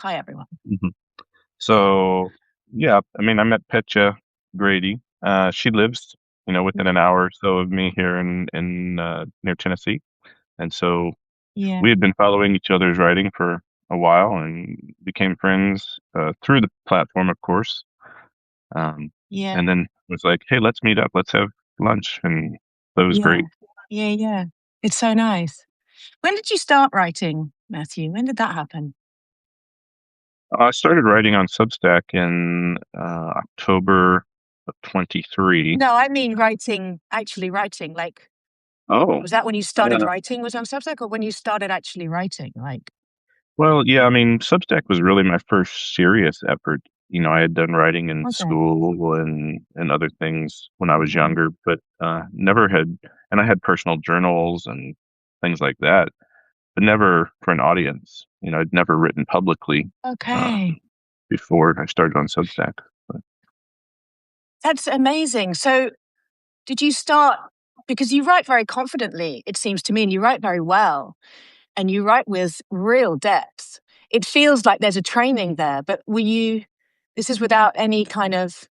Hi, everyone. Mhm. So, yeah, I mean, I met Petya Grady. She lives, within an hour or so of me here in near Tennessee, and so Yeah, we had been following each other's writing for a while and became friends through the platform, of course. Um, yeah, and then was like, "Hey, let's meet up. Let's have lunch," and so it was yeah, great. yeah, yeah. It's so nice. When did you start writing, Matthew? When did that happen? I started writing on Substack in October of 23. No, I mean writing, actually writing. Like, Oh, was that when you started yeah. writing was on Substack or when you started actually writing? Like, Well, yeah, I mean, Substack was really my first serious effort. I had done writing in was it? school and other things when I was Mhm. younger, but never had, and I had personal journals and things like that, but never for an audience. I'd never written publicly uh, Okay. before I started on Substack. But, That's amazing. So, did you start because you write very confidently, it seems to me, and you write very well, and you write with real depth. It feels like there's a training there, but this is without any kind of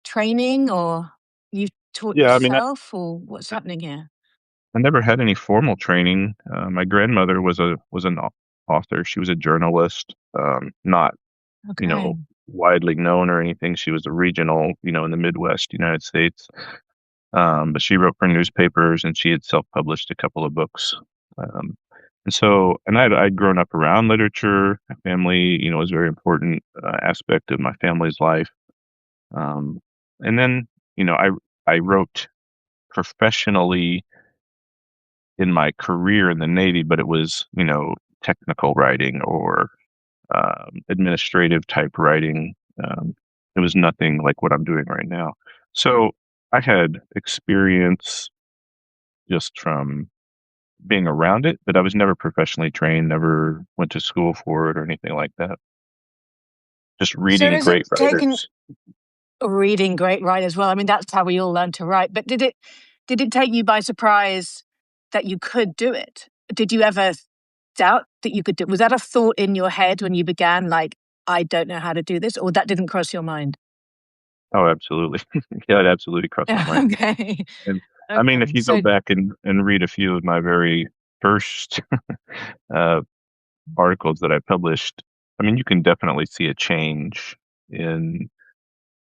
training or you taught yeah, I mean, yourself or what's happening here? I never had any formal training. My grandmother was an author. She was a journalist, not you know, Okay. widely known or anything. She was a regional, in the Midwest United States. But she wrote for newspapers and she had self-published a couple of books. Um, and I'd grown up around literature. My family, was a very important aspect of my family's life. Um, and then, I wrote professionally in my career in the Navy, but it was, technical writing or administrative type writing. It was nothing like what I'm doing right now. So I had experience just from being around it, but I was never professionally trained, never went to school for it or anything like that. Just So reading has it great taken writers. reading great writers? Well, I mean, that's how we all learn to write. But did it take you by surprise that you could do it? Did you ever doubt that you could do? Was that a thought in your head when you began? Like, I don't know how to do this, or that didn't cross your mind? Oh, absolutely. Yeah, it absolutely crossed my mind. Okay, And I mean, if okay. you go So back and read a few of my very first uh, articles that I published, I mean, you can definitely see a change in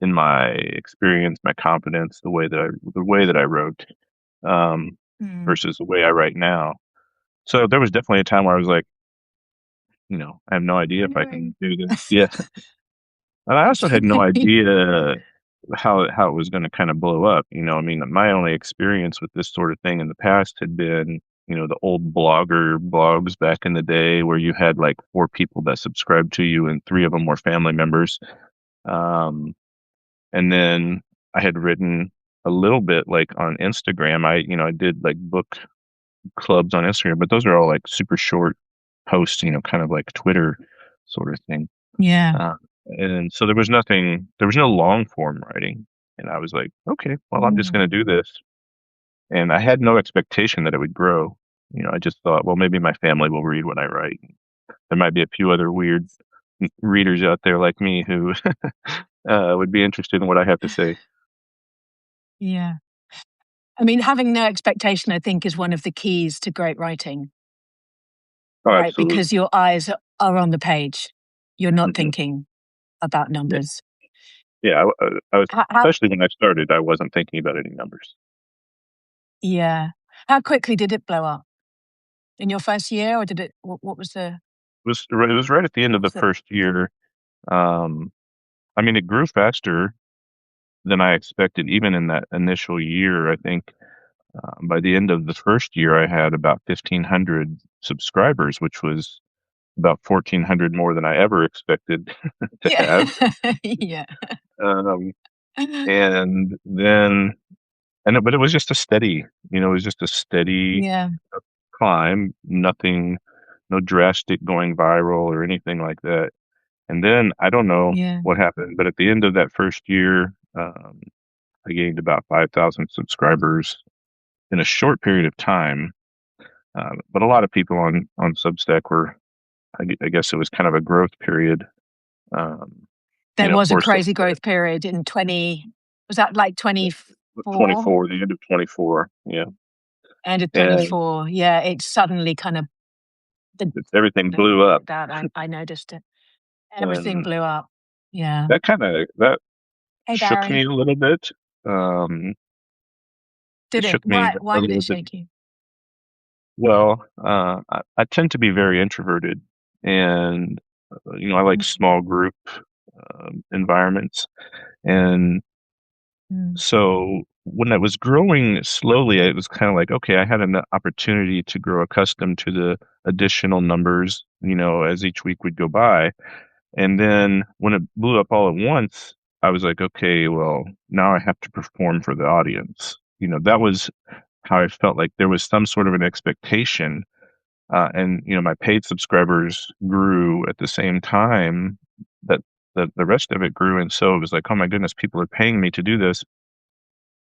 in my experience, my confidence, the way that I wrote, um, mm, versus the way I write now. So there was definitely a time where I was like, I have no idea if I wondering. can do this. Yeah, and I also had no idea how it was going to kind of blow up. I mean, my only experience with this sort of thing in the past had been, the old blogger blogs back in the day where you had like four people that subscribed to you and three of them were family members. Um, And then I had written a little bit like on Instagram. I did like book clubs on Instagram, but those are all like super short posts, kind of like Twitter sort of thing. Yeah. Uh, and so there was no long form writing. And I was like, okay, well, I'm just Mm. going to do this. And I had no expectation that it would grow. I just thought, well, maybe my family will read what I write. There might be a few other weird readers out there like me who would be interested in what I have to say. Yeah. I mean, having no expectation, I think, is one of the keys to great writing, Oh, right? absolutely. Because your eyes are on the page. You're not Mhm. thinking about Yeah. numbers. Yeah, I was, How especially when I started, I wasn't thinking about any numbers. yeah. How quickly did it blow up? In your first year, or did it what was the It was right at the end what of the was the first year. Um, I mean, it grew faster than I expected, even in that initial year. I think by the end of the first year, I had about 1,500 subscribers, which was about 1,400 more than I ever expected to Yeah. have. Yeah. Um, and then, but it was just a steady, it was just a steady Yeah. climb, nothing, no drastic going viral or anything like that. And then I don't know Yeah. what happened, but at the end of that first year, I gained about 5,000 subscribers in a short period of time. But a lot of people on Substack were I guess it was kind of a growth period. Um, There of was a course, crazy growth period in 20, was that like 24? 24, the end of 24. Yeah. End of And 24. Yeah, it suddenly kind of, the, everything blew up. that I noticed it. Everything And blew up. Yeah. that Hey, shook me Barry. a little bit. Um, it Did it? shook me Why a did it little bit. shake you? Well, I tend to be very introverted, and I like Mm, small group environments. And mm, so when I was growing slowly, it was kind of like, okay, I had an opportunity to grow accustomed to the additional numbers, as each week would go by. And then when it blew up all at once, I was like, okay, well, now I have to perform for the audience. That was how I felt, like there was some sort of an expectation. And my paid subscribers grew at the same time that the rest of it grew. And so it was like, oh my goodness, people are paying me to do this.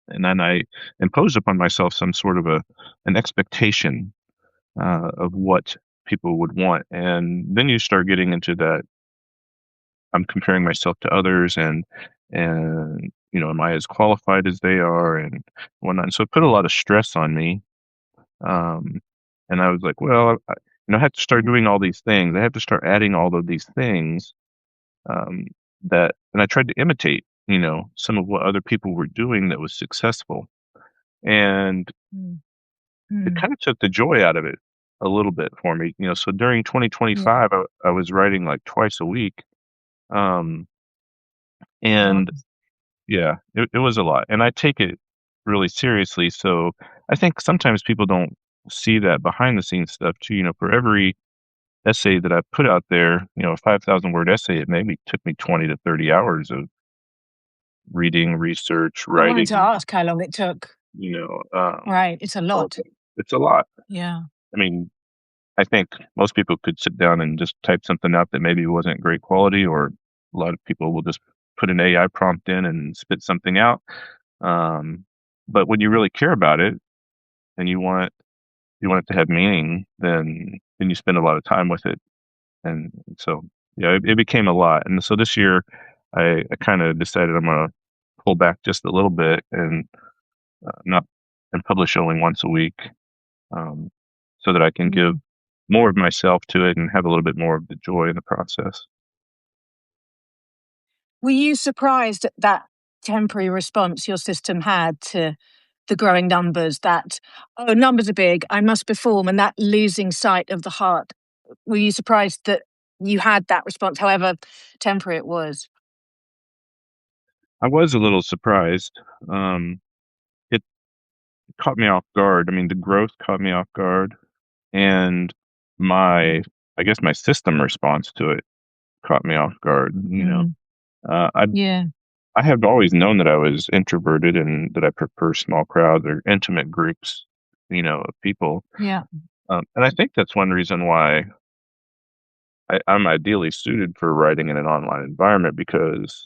And then I imposed upon myself some sort of an expectation of what people would want. And then you start getting into that. I'm comparing myself to others, and am I as qualified as they are, and whatnot. And so it put a lot of stress on me. Um, and I was like, well, I have to start doing all these things. I have to start adding all of these things, um, and I tried to imitate, some of what other people were doing that was successful. And mm, it mm. kind of took the joy out of it a little bit for me. So during Yeah. 2025, I was writing like twice a week. Um, Wow. and yeah, it was a lot. And I take it really seriously. So I think sometimes people don't see that behind the scenes stuff too. For every essay that I put out there, a 5,000 word essay, it maybe took me 20 to 30 hours of reading, research, I wanted to writing, ask how long it took. you know, Right. It's a all of lot. it. It's a lot. Yeah. I mean, I think most people could sit down and just type something up that maybe wasn't great quality, or a lot of people will just put an AI prompt in and spit something out. Um, but when you really care about it and you want it to have meaning, then you spend a lot of time with it. And so, yeah, it became a lot. And so this year, I kind of decided I'm gonna pull back just a little bit and not and publish only once a week, um, so that I can give Mm. more of myself to it and have a little bit more of the joy in the process. Were you surprised at that temporary response your system had to the growing numbers, that, oh, numbers are big, I must perform, and that losing sight of the heart? Were you surprised that you had that response, however temporary it was? I was a little surprised. It caught me off guard. I mean, the growth caught me off guard, and my, Mm, I guess my system response to it caught me off guard. mm, Uh, I yeah, I have always known that I was introverted and that I prefer small crowds or intimate groups, of people. yeah. And I think that's one reason why I'm ideally suited for writing in an online environment, because,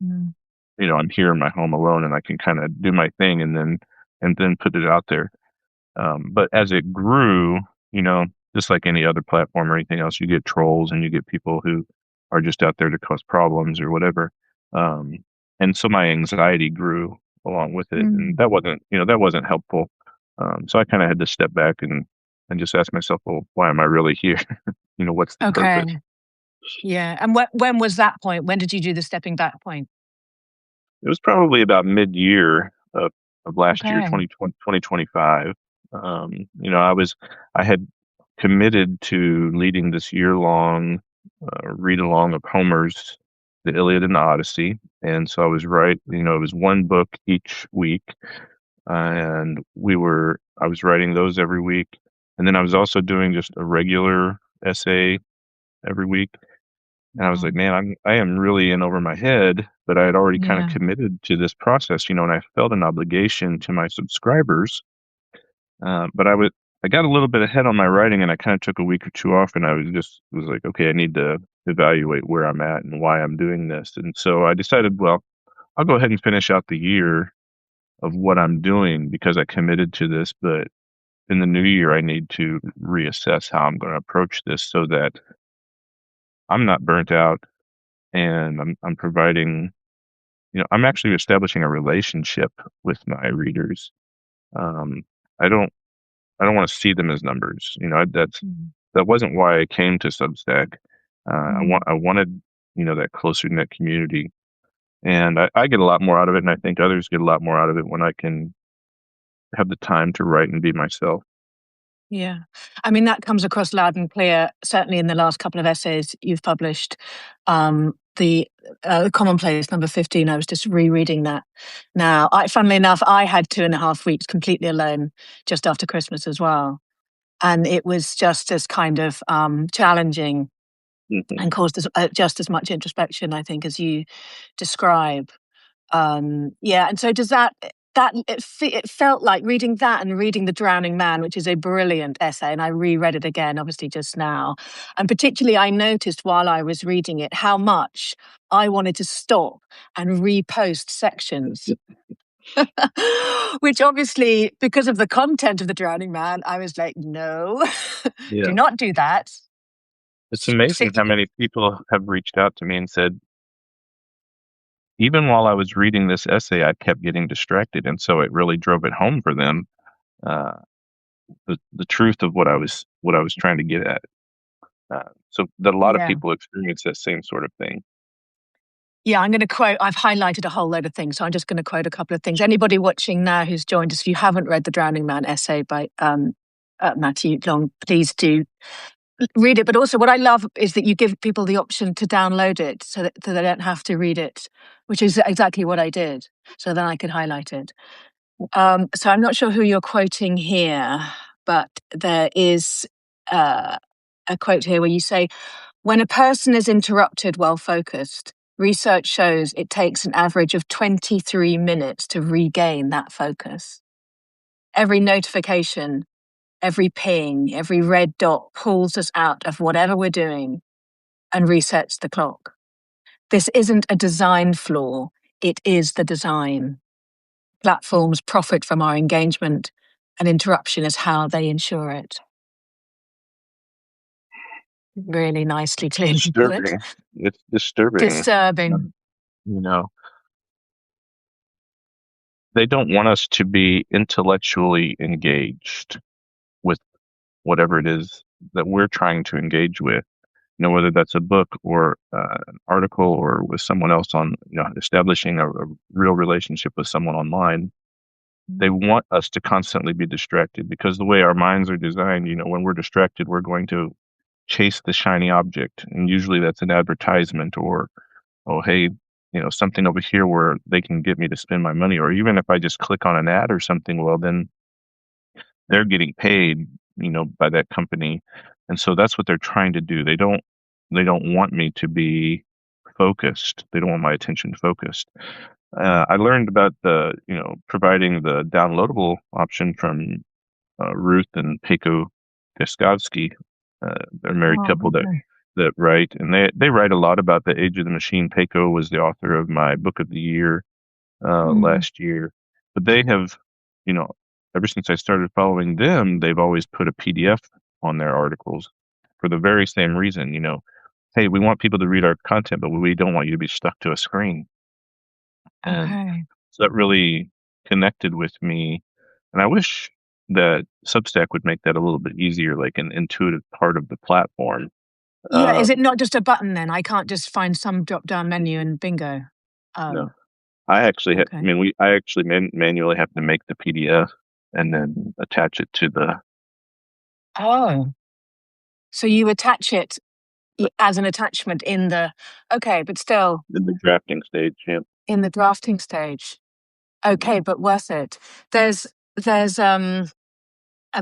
Mm, I'm here in my home alone and I can kind of do my thing and then put it out there. But as it grew, you know, just like any other platform or anything else, you get trolls and you get people who are just out there to cause problems or whatever. Um, and so my anxiety grew along with it, and mm. that wasn't helpful. So I kind of had to step back and just ask myself, well, why am I really here? What's the purpose? Okay. Yeah. And when was that point? When did you do the stepping back point? It was probably about mid-year of last year, Okay. 2020, 2025. I had committed to leading this year-long read along of Homer's The Iliad and the Odyssey. And so I was it was one book each week. And I was writing those every week. And then I was also doing just a regular essay every week. And I was like, Um, man, I am really in over my head, but I had already kind of yeah. committed to this process, and I felt an obligation to my subscribers. But I got a little bit ahead on my writing, and I kind of took a week or two off, and I was like, okay, I need to evaluate where I'm at and why I'm doing this. And so I decided, well, I'll go ahead and finish out the year of what I'm doing because I committed to this, but in the new year, I need to reassess how I'm going to approach this so that I'm not burnt out and I'm providing, I'm actually establishing a relationship with my readers. Um, I don't I don't want to see them as numbers. Mm. That wasn't why I came to Substack. Mm. I wanted, that closer knit community, and I get a lot more out of it, and I think others get a lot more out of it when I can have the time to write and be myself. Yeah. I mean, that comes across loud and clear, certainly in the last couple of essays you've published. The Commonplace number 15, I was just rereading that now. Funnily enough, I had 2.5 weeks completely alone just after Christmas as well. And it was just as kind of challenging Hmm. and caused just as much introspection, I think, as you describe. Yeah, and so does it felt like reading that and reading The Drowning Man, which is a brilliant essay, and I reread it again, obviously just now. And particularly, I noticed while I was reading it how much I wanted to stop and repost sections. Which obviously, because of the content of The Drowning Man, I was like, no, do Yeah. not do that. It's amazing Sit. how many people have reached out to me and said, even while I was reading this essay, I kept getting distracted, and so it really drove it home for them, uh, the truth of what I was trying to get at. So that a lot of Yeah. people experience that same sort of thing. Yeah, I'm going to quote, I've highlighted a whole load of things, so I'm just going to quote a couple of things. Anybody watching now who's joined us, if you haven't read The Drowning Man essay by Matthew Long, please do read it. But also, what I love is that you give people the option to download it so they don't have to read it, which is exactly what I did. So then I could highlight it. So I'm not sure who you're quoting here, but there is a quote here where you say, when a person is interrupted while focused, research shows it takes an average of 23 minutes to regain that focus. Every notification, every ping, every red dot pulls us out of whatever we're doing and resets the clock. This isn't a design flaw, it is the design. Platforms profit from our engagement, and interruption is how they ensure it. Really nicely, clearly put. Disturbing. It's disturbing. Disturbing. Um, you know, they don't want us to be intellectually engaged with whatever it is that we're trying to engage with. Whether that's a book or an article or with someone else on, establishing a real relationship with someone online. They want us to constantly be distracted because the way our minds are designed, when we're distracted, we're going to chase the shiny object. And usually that's an advertisement or, oh, hey, something over here where they can get me to spend my money. Or even if I just click on an ad or something, well, then they're getting paid, by that company. And so that's what they're trying to do. They don't want me to be focused. They don't want my attention focused. I learned about providing the downloadable option from Ruth and Peko Deskovsky. They're a married Oh, couple that okay. that write, and they write a lot about the age of the machine. Peko was the author of my book of the year Mm. last year, but they have, you know, ever since I started following them, they've always put a PDF on their articles for the very same reason. Hey, we want people to read our content, but we don't want you to be stuck to a screen. And Okay. so that really connected with me. And I wish that Substack would make that a little bit easier, like an intuitive part of the platform. Yeah, is it Um, not just a button then? I can't just find some drop down menu and bingo. no, Oh, I okay. mean, I actually manually have to make the PDF and then attach it to Oh, so you attach it as an attachment in the, okay, but still in the drafting stage. Yeah. in the drafting stage. Okay, but worth it. There's a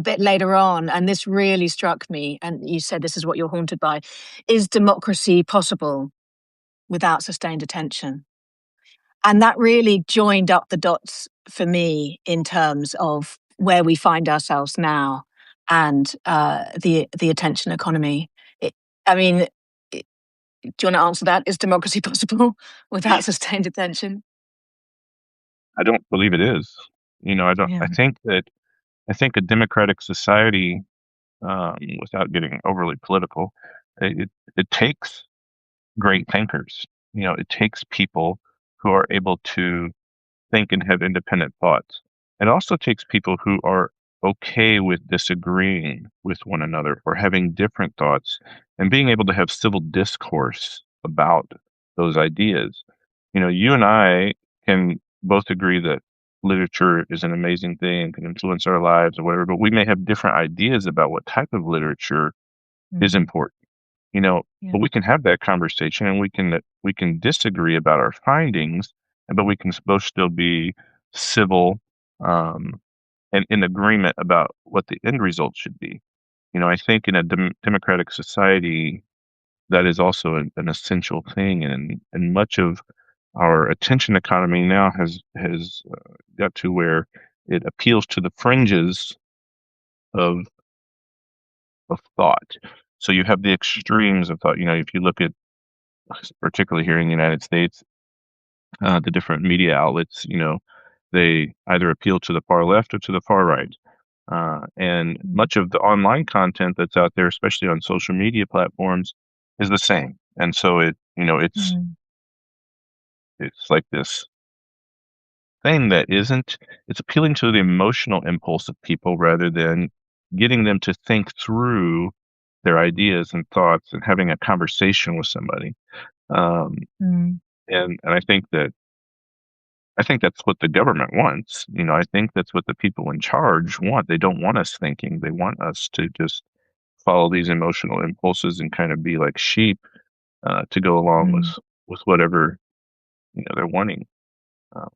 bit later on, and this really struck me, and you said this is what you're haunted by. Is democracy possible without sustained attention? And that really joined up the dots for me in terms of where we find ourselves now and the attention economy. It, I mean, do you want to answer that? Is democracy possible without sustained attention? I don't believe it is. I don't. Yeah. I think that. I think a democratic society, without getting overly political, it takes great thinkers. It takes people who are able to think and have independent thoughts. It also takes people who are okay with disagreeing with one another or having different thoughts and being able to have civil discourse about those ideas. You and I can both agree that literature is an amazing thing, can influence our lives or whatever, but we may have different ideas about what type of literature is Mm, important you know, yeah. but we can have that conversation and we can disagree about our findings, but we can both still be civil, um, and in agreement about what the end result should be. I think in a democratic society, that is also an essential thing, and much of our attention economy now has got to where it appeals to the fringes of of thought. So you have the extremes of thought. If you look at particularly here in the United States, the different media outlets, they either appeal to the far left or to the far right. And Mm, much of the online content that's out there, especially on social media platforms, is the same. And so mm, it's like this thing that it's appealing to the emotional impulse of people rather than getting them to think through their ideas and thoughts and having a conversation with somebody. Um, mm, and I think that's what the government wants. I think that's what the people in charge want. They don't want us thinking. They want us to just follow these emotional impulses and kind of be like sheep, to go along with mm, whatever they're wanting. Um,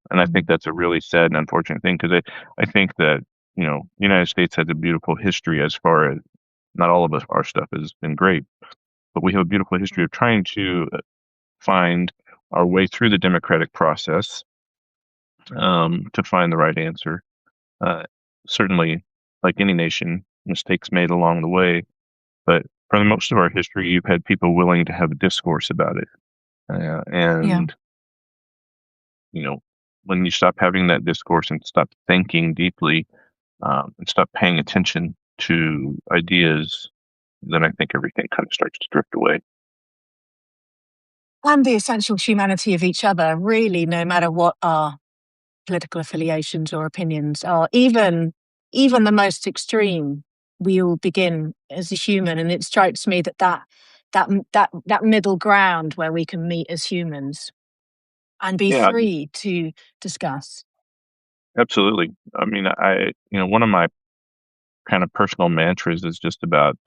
and I think mm. that's a really sad and unfortunate thing because I think that the United States has a beautiful history as far as not all of us our stuff has been great, but we have a beautiful history of trying to find our way through the democratic process, to find the right answer. Uh, Certainly, like any nation, mistakes made along the way, but for the most of our history, you've had people willing to have a discourse about it. Yeah. And, you know, when you stop having that discourse and stop thinking deeply, and stop paying attention to ideas, then I think everything kind of starts to drift away. And the essential humanity of each other, really, no matter what our political affiliations or opinions are, even the most extreme, we all begin as a human, and it strikes me that that middle ground where we can meet as humans and be Yeah, free to discuss. absolutely. I mean, one of my kind of personal mantras is just about,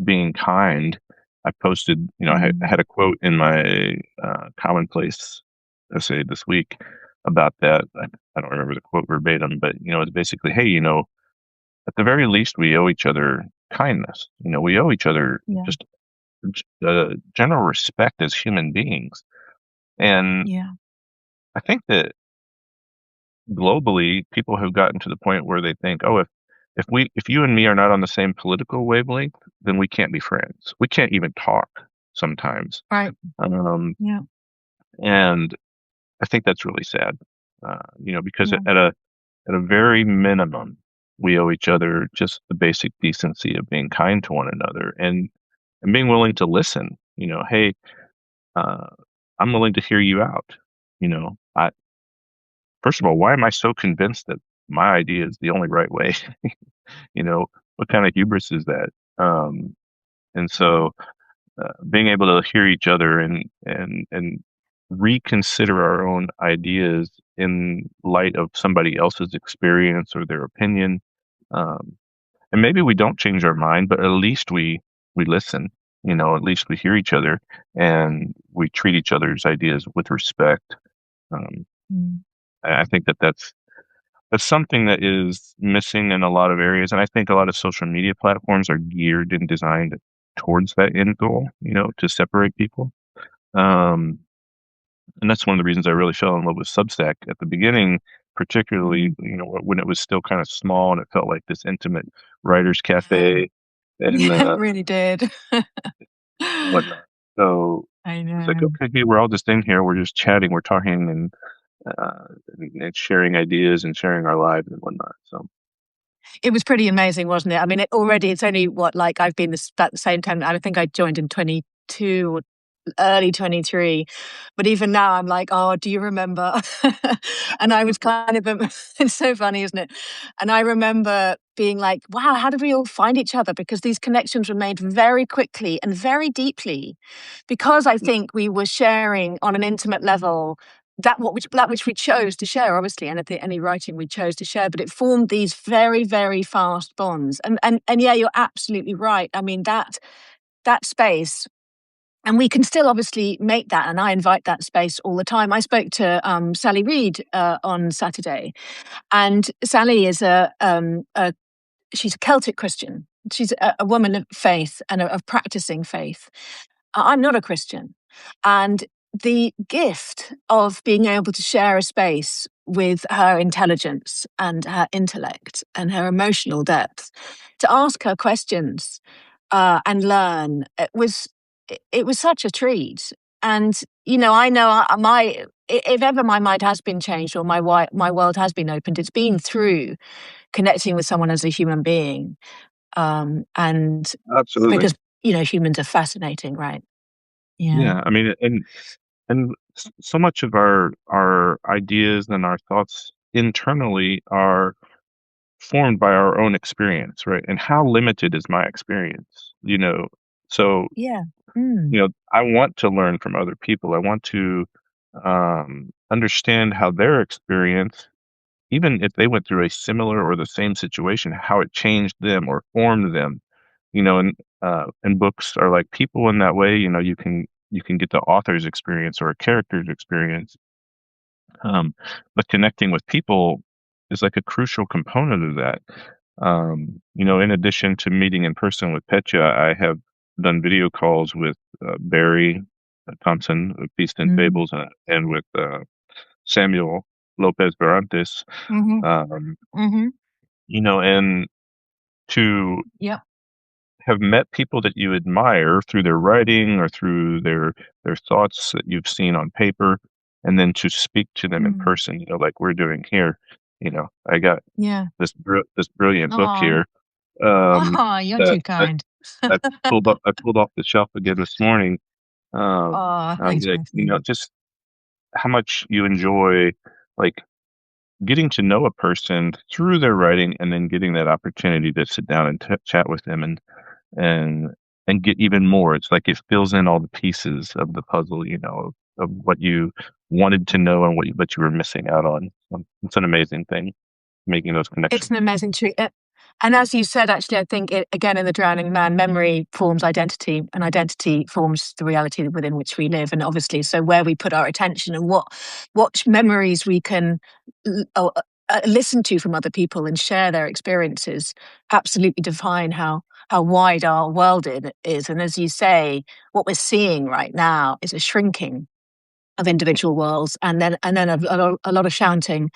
being kind. I posted, I Mm, had a quote in my commonplace essay this week about that. I don't remember the quote verbatim, but it's basically, hey, at the very least, we owe each other kindness. We owe each other yeah, just general respect as human beings. And yeah, I think that globally, people have gotten to the point where they think, oh, if you and me are not on the same political wavelength, then we can't be friends. We can't even talk sometimes. right, Um, yeah, and I think that's really sad. Because yeah, at a very minimum, we owe each other just the basic decency of being kind to one another and being willing to listen. Hey, uh, I'm willing to hear you out. I First of all, why am I so convinced that my idea is the only right way? You know, what kind of hubris is that? And so, being able to hear each other and reconsider our own ideas in light of somebody else's experience or their opinion, um, and maybe we don't change our mind, but at least we listen. At least we hear each other and we treat each other's ideas with respect. Um, mm, I think that that's something that is missing in a lot of areas. And I think a lot of social media platforms are geared and designed towards that end goal, to separate people. Um, and that's one of the reasons I really fell in love with Substack at the beginning, particularly, mm. when it was still kind of small and it felt like this intimate writers cafe and, Yeah, it really did. whatnot. So I it's like, know. okay, hey, we're all just in here. We're just chatting. We're talking. and sharing ideas and sharing our lives and whatnot. So It was pretty amazing, wasn't it? I mean, it's only what, like, I've been this at the same time. I think I joined in 22 early 23. But even now, I'm like, oh, do you remember? And I was kind of, it's so funny, isn't it? And I remember being like, wow, how did we all find each other? Because these connections were made very quickly and very deeply, because I think we were sharing on an intimate level that which we chose to share, obviously, and any writing we chose to share, but it formed these very, very fast bonds. And yeah, you're absolutely right. I mean, that space, and we can still obviously make that, and I invite that space all the time. I spoke to Sally Reed on Saturday, and Sally is she's a Celtic Christian. She's a woman of faith and of practicing faith. I'm not a Christian, and the gift of being able to share a space with her intelligence and her intellect and her emotional depth, to ask her questions and learn, it was such a treat. And I know my if ever my mind has been changed, or my world has been opened, it's been through connecting with someone as a human being. And absolutely, because humans are fascinating, right? Yeah. yeah. I mean, and so much of our ideas and our thoughts internally are formed by our own experience, right? And how limited is my experience, So, Yeah. Mm. I want to learn from other people. I want to understand how their experience, even if they went through a similar or the same situation, how it changed them or formed them. And books are like people in that way. You can get the author's experience or a character's experience, but connecting with people is like a crucial component of that. In addition to meeting in person with Petya, I have done video calls with Barry Thompson of Feast and Mm. Fables, and with Samuel Lopez Barrantes. Hmm. Um, Hmm. and to Yep. have met people that you admire through their writing or through their thoughts that you've seen on paper, and then to speak to them in Mm. person, like we're doing here. I got Yeah. this brilliant book Oh. here, um, Oh, you're that too kind. I pulled off the shelf again this morning. Oh, I was thanks, like, Matthew. just how much you enjoy, like, getting to know a person through their writing, and then getting that opportunity to sit down and chat with them, and and get even more. It's like it fills in all the pieces of the puzzle, of what you wanted to know and but you were missing out on. It's an amazing thing, making those It's connections. an amazing treat. And as you said, actually, I think again in The Drowning Man, memory forms identity, and identity forms the reality within which we live. And obviously, so where we put our attention, and what memories we can listen to from other people and share their experiences, absolutely define how wide our world is. And as you say, what we're seeing right now is a shrinking of individual worlds, and then a lot of shouting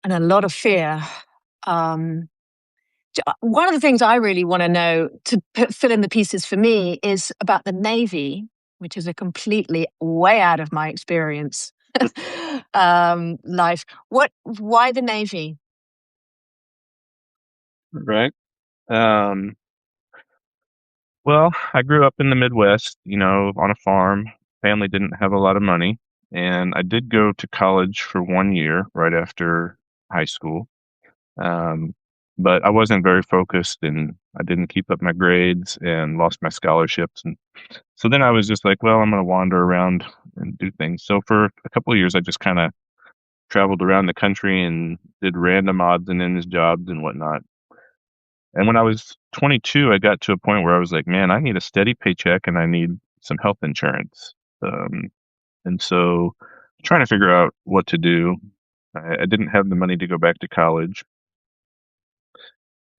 and a lot of fear. Um, One of the things I really want to know, to fill in the pieces for me, is about the Navy, which is a completely way out of my experience life. Why the Navy? Right. Um, well, I grew up in the Midwest, on a farm. Family didn't have a lot of money, and I did go to college for 1 year right after high school. Um, but I wasn't very focused, and I didn't keep up my grades and lost my scholarships. And so then I was just like, well, I'm going to wander around and do things. So for a couple of years, I just kind of traveled around the country and did random odds and ends jobs and whatnot. And when I was 22, I got to a point where I was like, man, I need a steady paycheck and I need some health insurance. Um, and so trying to figure out what to do. I didn't have the money to go back to college.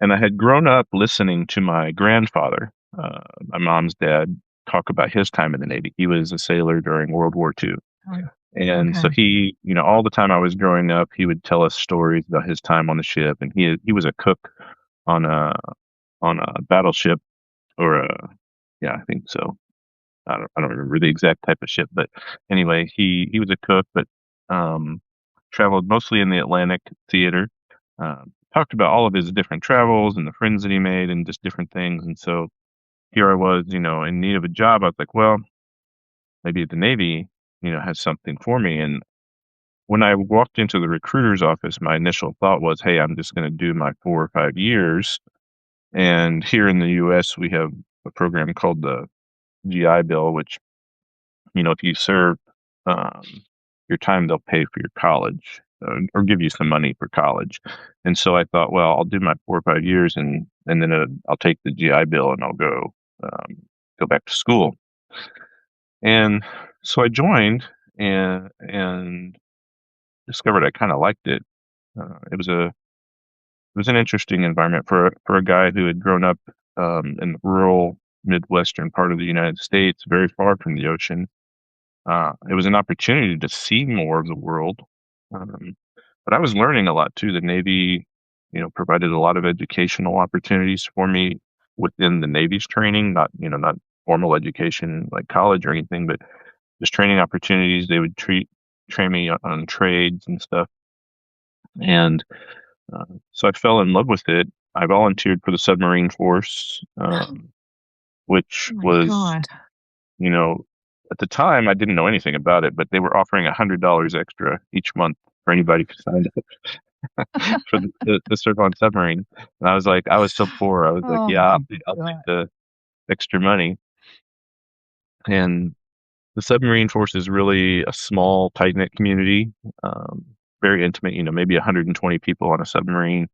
And I had grown up listening to my grandfather, my mom's dad, talk about his time in the Navy. He was a sailor during World War II. Oh, And so okay. he, all the time I was growing up, he would tell us stories about his time on the ship. And he was a cook on a battleship, or yeah, I think so. I don't remember the exact type of ship, but anyway, he was a cook, but Um, Traveled mostly in the Atlantic theater. Talked about all of his different travels and the friends that he made and just different things. And so here I was, in need of a job. I was like, well, maybe the Navy, has something for me. And when I walked into the recruiter's office, my initial thought was, hey, I'm just going to do my 4 or 5 years. And here in the US, we have a program called the GI Bill, which, if you serve um, your time, they'll pay for your college or give you some money for college. And so I thought, well, I'll do my 4 or 5 years and then I'll take the GI Bill and I'll go back to school. And so I joined and discovered I kind of liked it. It was an interesting environment for a guy who had grown up in the rural Midwestern part of the United States, very far from the ocean. It was an opportunity to see more of the world, um, but I was learning a lot too. The Navy, provided a lot of educational opportunities for me within the Navy's training, not formal education like college or anything, but just training opportunities. They would train me on trades and stuff, and so I fell in love with it. I volunteered for the submarine force, which Oh my was, God. you know, at the time I didn't know anything about it, but they were offering $100 extra each month for anybody who signed up for the serve on submarine. And I was like, I was so poor. I was like, Oh yeah, my I'll take God. the extra money. And the submarine force is really a small, tight knit community, um, very intimate. Maybe 120 people on a submarine.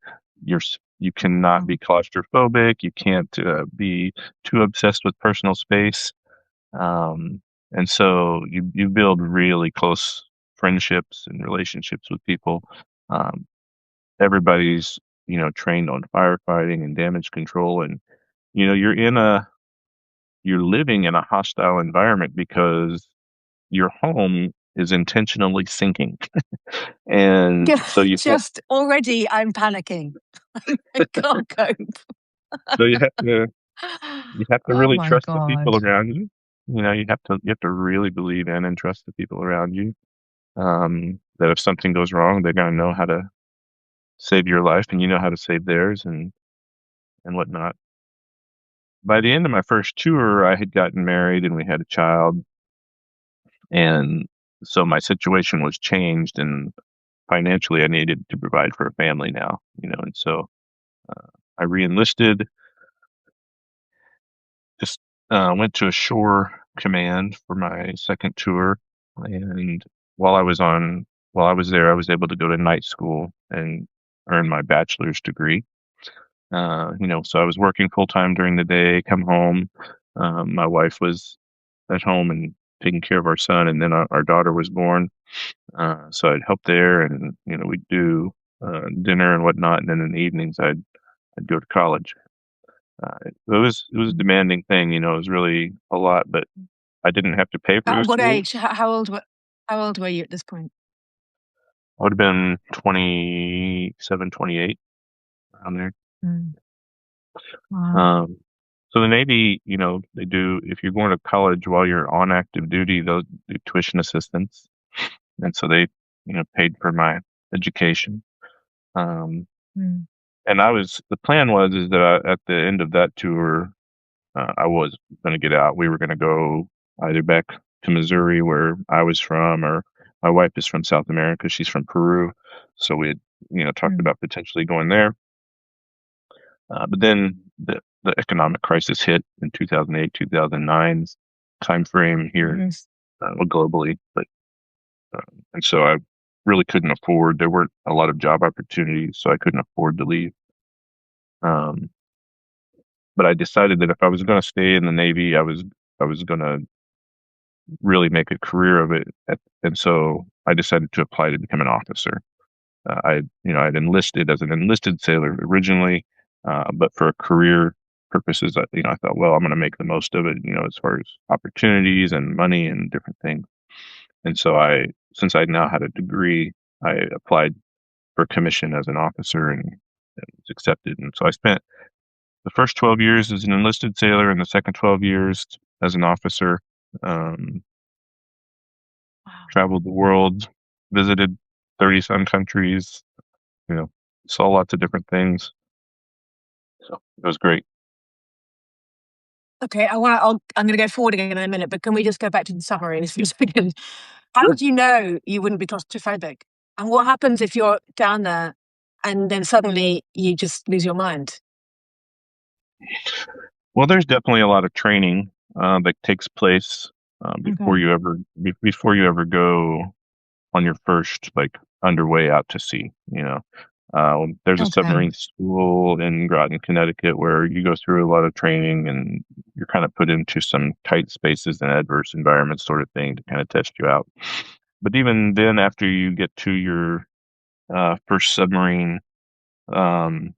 You cannot Oh, be claustrophobic. You can't be too obsessed with personal space, and so you build really close friendships and relationships with people. Um, Everybody's trained on firefighting and damage control, and you know you're in a you're living in a hostile environment because your home is intentionally sinking. And so just already I'm panicking. I can't cope. so you have to Oh really my trust the people God. around you. You have to really believe in and trust the people around you. That if something goes wrong, they're gonna know how to save your life and you know how to save theirs and whatnot. By the end of my first tour, I had gotten married and we had a child, and so my situation was changed and financially I needed to provide for a family now, and so I reenlisted, just went to a shore command for my second tour, and while I was on while I was there, I was able to go to night school and earn my bachelor's degree. So I was working full time during the day, come home. My wife was at home and taking care of our son, and then our daughter was born. So I'd help there, and we'd do dinner and whatnot, and then in the evenings I'd go to college. It was a demanding thing. It was really a lot, but I didn't have to pay for the What school. age? How old were you at this point? I would have been 27, 28 around there. Mm. Wow. Um, so the Navy, they do, if you're going to college while you're on active duty, they'll do tuition assistance. And so they, paid for my education. Um, Mm. and the plan was, is that at the end of that tour, I was going to get out. We were going to go either back to Missouri, where I was from, or my wife is from South America. She's from Peru. So we had, talked Mm. about potentially going there. But then the economic crisis hit in 2008, 2009 time frame here, Mm. well, globally. And so I really couldn't afford. There weren't a lot of job opportunities, so I couldn't afford to leave. Um, but I decided that if I was going to stay in the Navy, I was going to really make a career of it. And so I decided to apply to become an officer. I'd enlisted as an enlisted sailor originally, but for career purposes, I thought, well, I'm going to make the most of it, as far as opportunities and money and different things. And so since I now had a degree, I applied for commission as an officer and was accepted. And so I spent the first 12 years as an enlisted sailor and the second 12 years as an officer. Um, Wow. Traveled the world, visited 30 some countries, you know, saw lots of different things. So it was great. Okay, I'm going to go forward again in a minute, but can we just go back to the submarines for a second? How Sure. did you know you wouldn't be claustrophobic? And what happens if you're down there and then suddenly you just lose your mind? Well, there's definitely a lot of training that takes place Okay. before you ever go on your first like underway out to sea. There's a Okay. submarine school in Groton, Connecticut, where you go through a lot of training and you're kind of put into some tight spaces and adverse environments, sort of thing, to kind of test you out. But even then, after you get to your first submarine, um,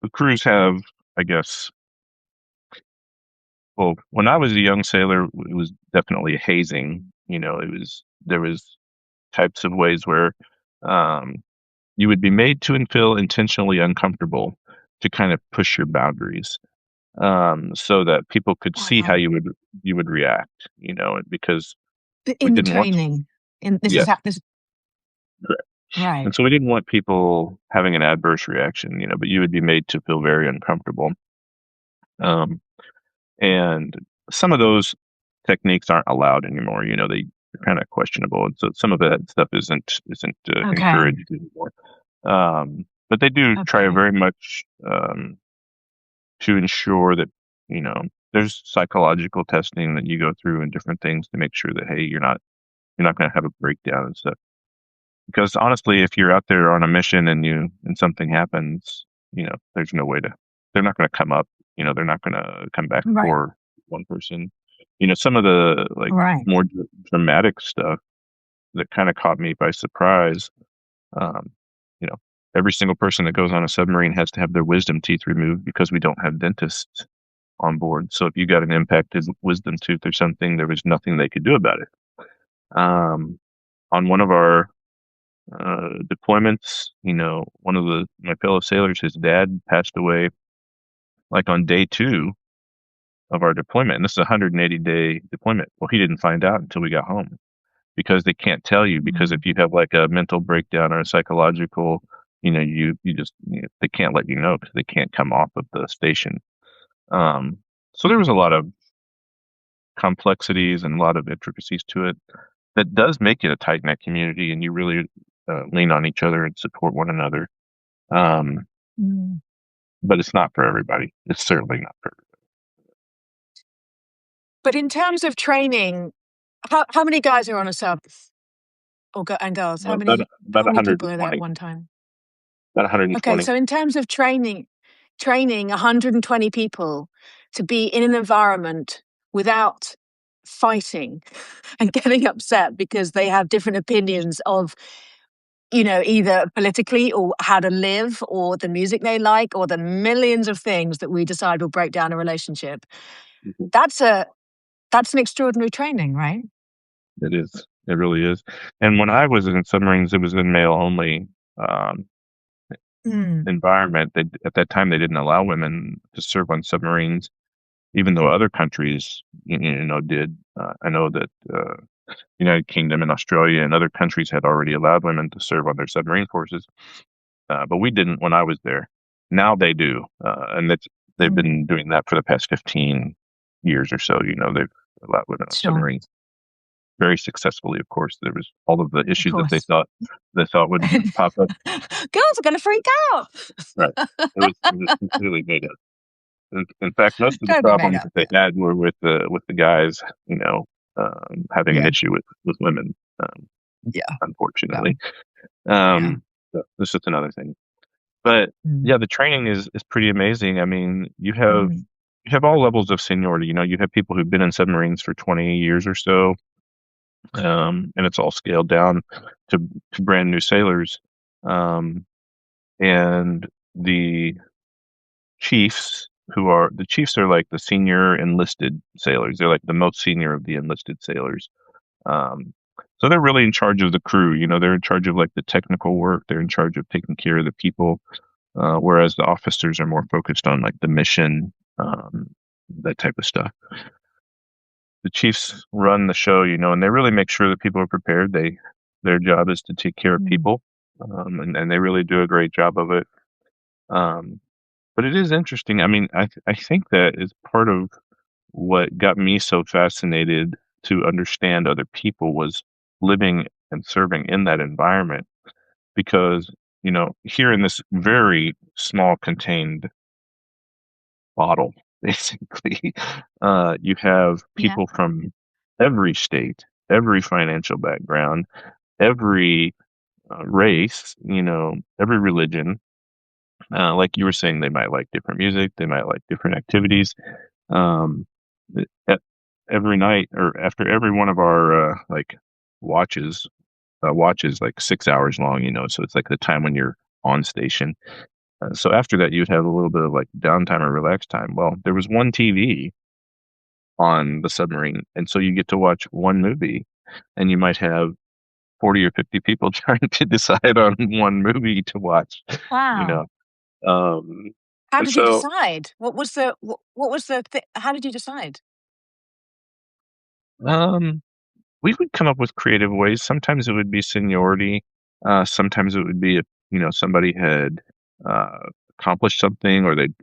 the crews have, I guess, well, when I was a young sailor, it was definitely hazing. There was types of ways where um, you would be made to and feel intentionally uncomfortable to kind of push your boundaries, so that people could see how Wow. you would react. Because we In the didn't want to. training, in this is Yes, this correct. right. And so we didn't want people having an adverse reaction. But you would be made to feel very uncomfortable. Um, and some of those techniques aren't allowed anymore. They're kind of questionable, and so some of that stuff isn't Okay. encouraged anymore. But they do try Okay. very much to ensure that there's psychological testing that you go through and different things to make sure that, hey, you're not going to have a breakdown and stuff. Because honestly, if you're out there on a mission and something happens, there's no way to. They're not going to come up. They're not going to come back Right. for one person. Some of the like Right. more dramatic stuff that kind of caught me by surprise. Um, you know, every single person that goes on a submarine has to have their wisdom teeth removed because we don't have dentists on board. So if you got an impacted wisdom tooth or something, there was nothing they could do about it. On one of our deployments, one of my fellow sailors, his dad passed away like on day 2 of our deployment, and this is a 180-day deployment. Well, he didn't find out until we got home because they can't tell you. Because Mm. if you have like a mental breakdown or a psychological, you just they can't let you know because they can't come off of the station. Um, so there was a lot of complexities and a lot of intricacies to it that does make it a tight knit community, and you really lean on each other and support one another. Um, Mm. but it's not for everybody. It's certainly not for But in terms of training, how many guys are on a sub and girls? everybody. About How many people are there at 120. one time? About Okay, 120. so in terms of training 120 people to be in an environment without fighting and getting upset because they have different opinions of, either politically or how to live or the music they like or the millions of things that we decide will break down a relationship. Mhm. That's an extraordinary training, right? It is. It really is. And when I was in submarines, it was in male only um, Mm. environment. At that time, they didn't allow women to serve on submarines, even though other countries, did. I know that United Kingdom and Australia and other countries had already allowed women to serve on their submarine forces, but we didn't when I was there. Now they do, and they've Mm. been doing that for the past 15 years or so. They've allowed women on Sure, submarines very successfully. Of course, there was all of the of issues that course. they thought would pop up. Girls are going to freak out. Right, it was completely made up. In fact, most of the Totally made problems up. that they had were with the guys, having an Yeah. issue with women. Um, Yeah. Well, Unfortunately, yeah. so this is another thing. But Mm. yeah, the training is pretty amazing. I mean, Mm. you have all levels of seniority. You have people who've been in submarines for 20 years or so, and it's all scaled down to brand new sailors. Um, and the the chiefs are like the senior enlisted sailors. They're like the most senior of the enlisted sailors. Um, so they're really in charge of the crew. They're in charge of like the technical work. They're in charge of taking care of the people. Whereas the officers are more focused on like the mission, that type of stuff. the chiefs run the show, and they really make sure that people are prepared. Their job is to take care of Mm. people, and they really do a great job of it. Um, but it is interesting. I mean, I think that is part of what got me so fascinated to understand other people was living and serving in that environment because, here in this very small contained bottle, basically, you have Yeah. people from every state, every financial background, every race, every religion. Like you were saying, they might like different music, they might like different activities. Um, at every night or after every one of our like watches, watches like 6 hours long, so it's like the time when you're on station. So after that, you'd have a little bit of like downtime or relax time. Well, there was one TV on the submarine, and so you get to watch one movie, and you might have 40 or 50 people trying to decide on one movie to watch, you Wow. know. Um, How and did you so decide? What was how did you decide? um, we would come up with creative ways. Sometimes it would be seniority. Sometimes it would be if somebody had uh, accomplished something or they'd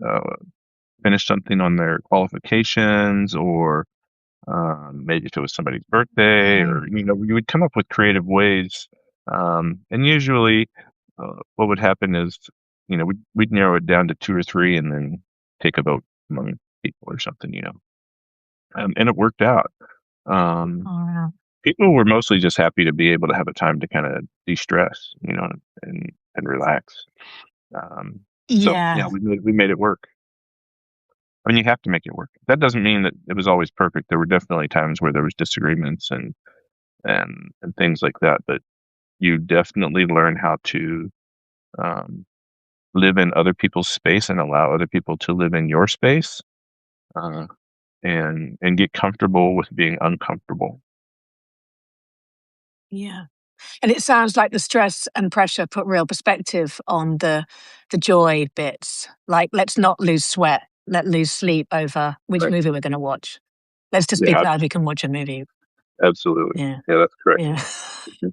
uh, finished something on their qualifications, or maybe if it was somebody's birthday, Right. or you would come up with creative ways. And usually, what would happen is we'd narrow it down to two or three, and then take a vote among people or something, and it worked out. Um, Oh, wow. People were mostly just happy to be able to have a time to kind of de-stress, and relax. So yeah, Yeah. we made it work. I mean, you have to make it work. That doesn't mean that it was always perfect. There were definitely times where there was disagreements and things like that. But you definitely learn how to um, live in other people's space and allow other people to live in your space, uh, and get comfortable with being uncomfortable. Yeah. And it sounds like the stress and pressure put real perspective on the joy bits. Like, let's not lose sweat, let lose sleep over which Right. movie we're going to watch. Let's just be Yeah, glad we can watch a movie. absolutely. Yeah. Yeah, that's correct. Yeah.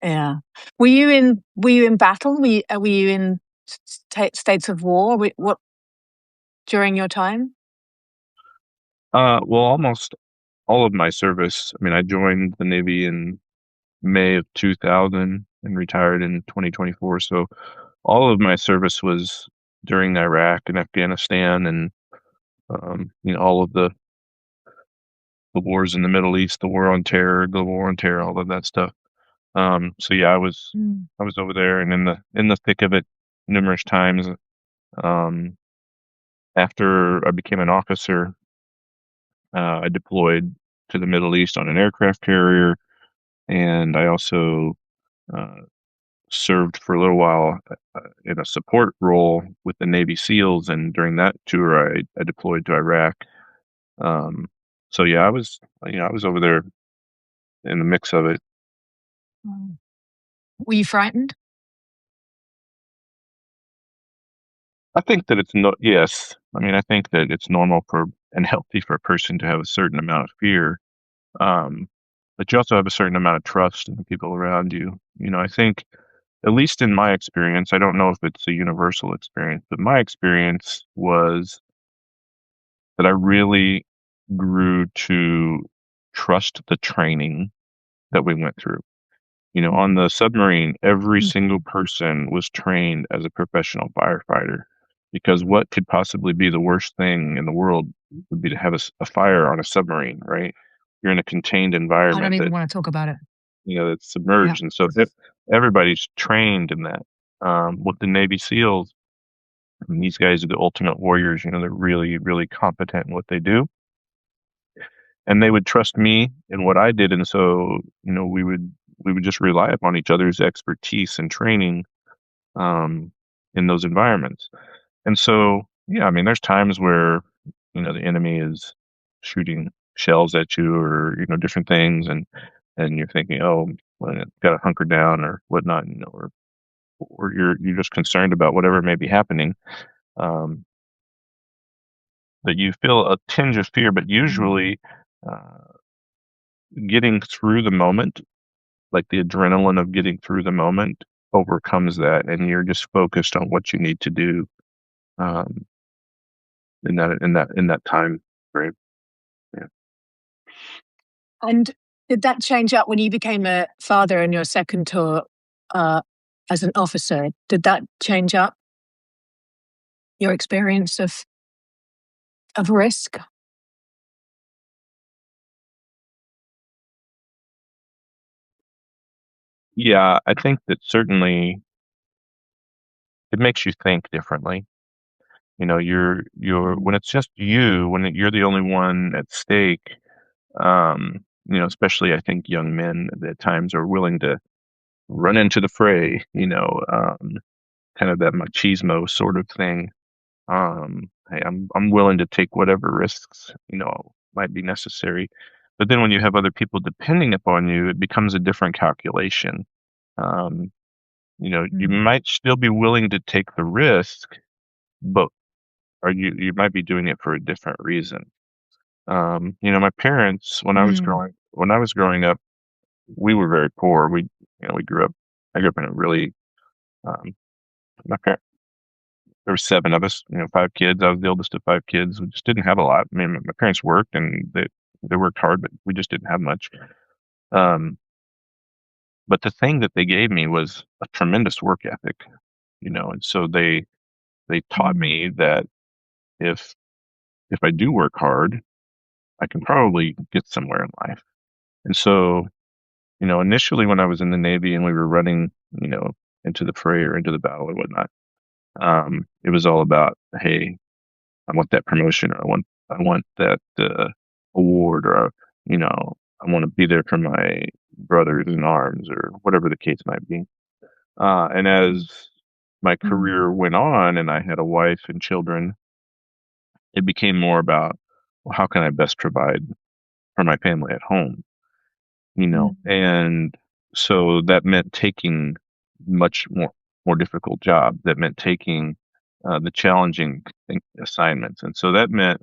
Yeah. Were you in battle? Were you in states of war? What during your time? Well, almost all of my service. I mean, I joined the Navy in May of 2000 and retired in 2024. So all of my service was during Iraq and Afghanistan, and all of the wars in the Middle East, the war on terror, global war on terror, all of that stuff. So yeah, Mm. I was over there and in the thick of it numerous times. Um, After I became an officer, I deployed to the Middle East on an aircraft carrier, and I also uh, served for a little while in a support role with the Navy SEALs. And during that tour, I deployed to Iraq. Um, so yeah, I was over there in the mix of it. Mm. Were you frightened? I think that it's no, yes. I mean, I think that it's normal for and healthy for a person to have a certain amount of fear. Um, but you also have a certain amount of trust in the people around you. I think, at least in my experience, I don't know if it's a universal experience, but my experience was that I really grew to trust the training that we went through. On the submarine, every single Mhm. person was trained as a professional firefighter, because what could possibly be the worst thing in the world would be to have a fire on a submarine, right? You're in a contained I don't environment even want to talk about it. that's Yeah. submerged. And so everybody's trained in that. With the Navy SEALs, I mean, these guys are the ultimate warriors. They're really, really competent in what they do, and they would trust me in what I did. And so, we would just rely upon each other's expertise and training in those environments. And so, yeah, I mean, there's times where the enemy is shooting shells at you, or different things, and you're thinking, oh, well, got to hunker down or whatnot, or you're just concerned about whatever may be happening. Um, that you feel a tinge of fear, but Mm. usually uh, getting through the moment, like the adrenaline of getting through the moment, overcomes that, and you're just focused on what you need to do um, in that time frame. Yeah. And did that change up when you became a father in your second tour uh, as an officer? Did that change up your experience of risk? Yeah, I think that certainly it makes you think differently. You're when Mm. it's just you, when you're the only one at stake. Especially I think young men at times are willing to run into the fray. Kind of that machismo sort of thing. Hey, I'm willing to take whatever risks might be necessary. But then when you have other people depending upon you, it becomes a different calculation. Um, you Mm. might still be willing to take the risk, but or you might be doing it for a different reason. My parents, Mm. when I was growing up, we were very poor. We grew up. I grew up in a really my parents. There were seven of us. 5 kids. I was the oldest of 5 kids. We just didn't have a lot. I mean, my parents worked and they worked hard, but we just didn't have much. Um, but the thing that they gave me was a tremendous work ethic. And so they taught Mm. me that if if I do work hard, I can probably get somewhere in life. And so, initially when I was in the Navy and we were running, into the fray or into the battle or whatnot, it was all about, hey, I want that promotion, or I want that award, or I want to be there for my brothers in arms, or whatever the case might be. And as my Mm. career went on, and I had a wife and children, it became more about, well, how can I best provide for my family at home? Mm. And so that meant taking much more difficult job. That meant taking the challenging assignments, and so that meant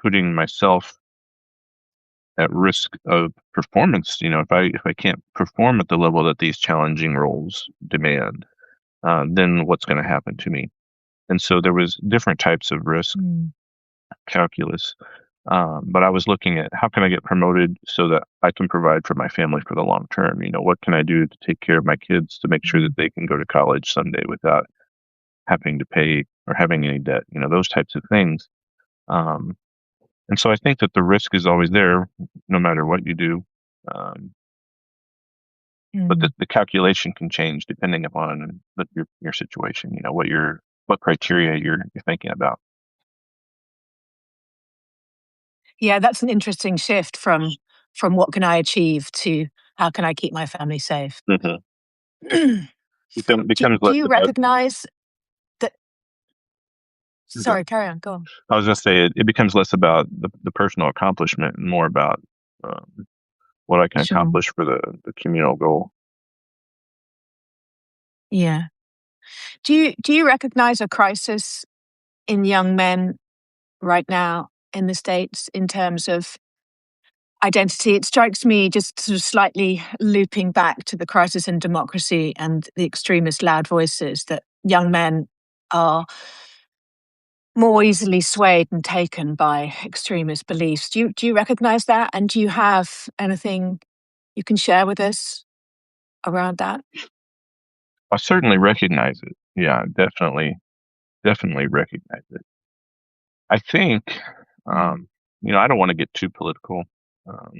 putting myself at risk of performance. If I can't perform at the level that these challenging roles demand, then what's going to happen to me? And so there was different types of risk Mm. calculus. But I was looking at how can I get promoted so that I can provide for my family for the long term. What can I do to take care of my kids to make sure that Mm. they can go to college someday without having to pay or having any debt. Those types of things. Um, and so I think that the risk is always there, no matter what you do. Um, but the, Mm. the calculation can change depending upon your situation. What criteria you're thinking about. Yeah, that's an interesting shift from what can I achieve to how can I keep my family safe. Hmm. do, Becomes do less you about. recognize that? Sorry, carry on. Go on. I was going to say it becomes less about the personal accomplishment and more about um, what I can Sure. accomplish for the communal goal. Yeah. Do you recognize a crisis in young men right now in the States in terms of identity? It strikes me, just sort of slightly looping back to the crisis in democracy and the extremist loud voices, that young men are more easily swayed and taken by extremist beliefs. Do you recognize that? And do you have anything you can share with us around that? I certainly recognize it. Yeah, definitely recognize it. I think, Mm. um, I don't want to get too political,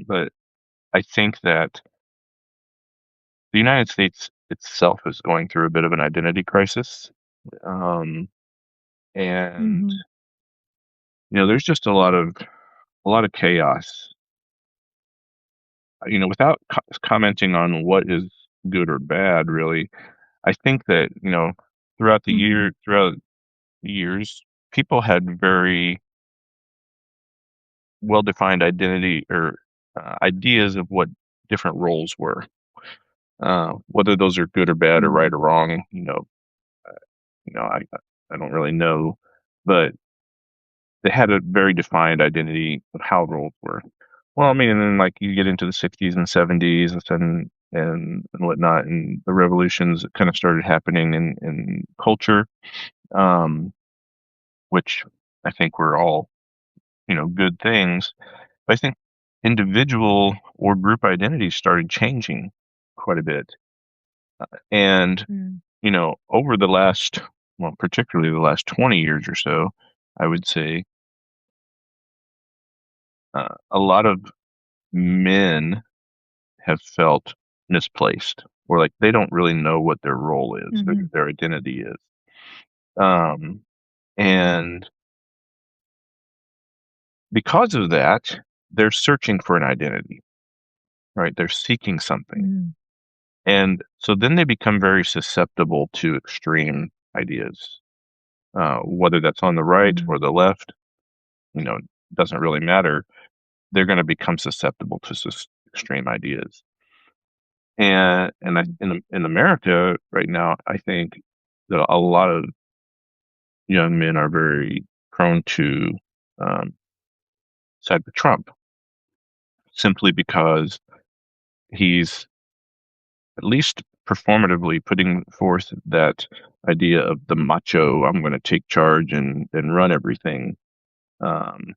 but I think that the United States itself is going through a bit of an identity crisis. Um, and, Hmm. there's just a lot of chaos. Without commenting on what is good or bad, really, I think that, Hmm. throughout the years, people had very well-defined identity or ideas of what different roles were. Whether those are good or bad or right Mm. or wrong, I don't really know, but they had a very defined identity of how roles were. Well, I mean, and then like you get into the 60s and 70s and whatnot, and the revolutions that kind of started happening in culture, um, which I think were all, good things. But I think individual or group identities started changing quite a bit. And, Mm. over the last, well, particularly the last 20 years or so, I would say a lot of men have felt misplaced or like they don't really know what their role is, Mhm. their identity is. Um, and because of that, they're searching for an identity, right? They're seeking something. Mm. And so then they become very susceptible to extreme ideas, whether that's on the right Mm. or the left, doesn't really matter. They're going to become susceptible to extreme ideas. And Mm. in America right now, I think that a lot of young men are very prone to um, side with Trump simply because he's at least performatively putting forth that idea of the macho, I'm going to take charge and run everything. Um,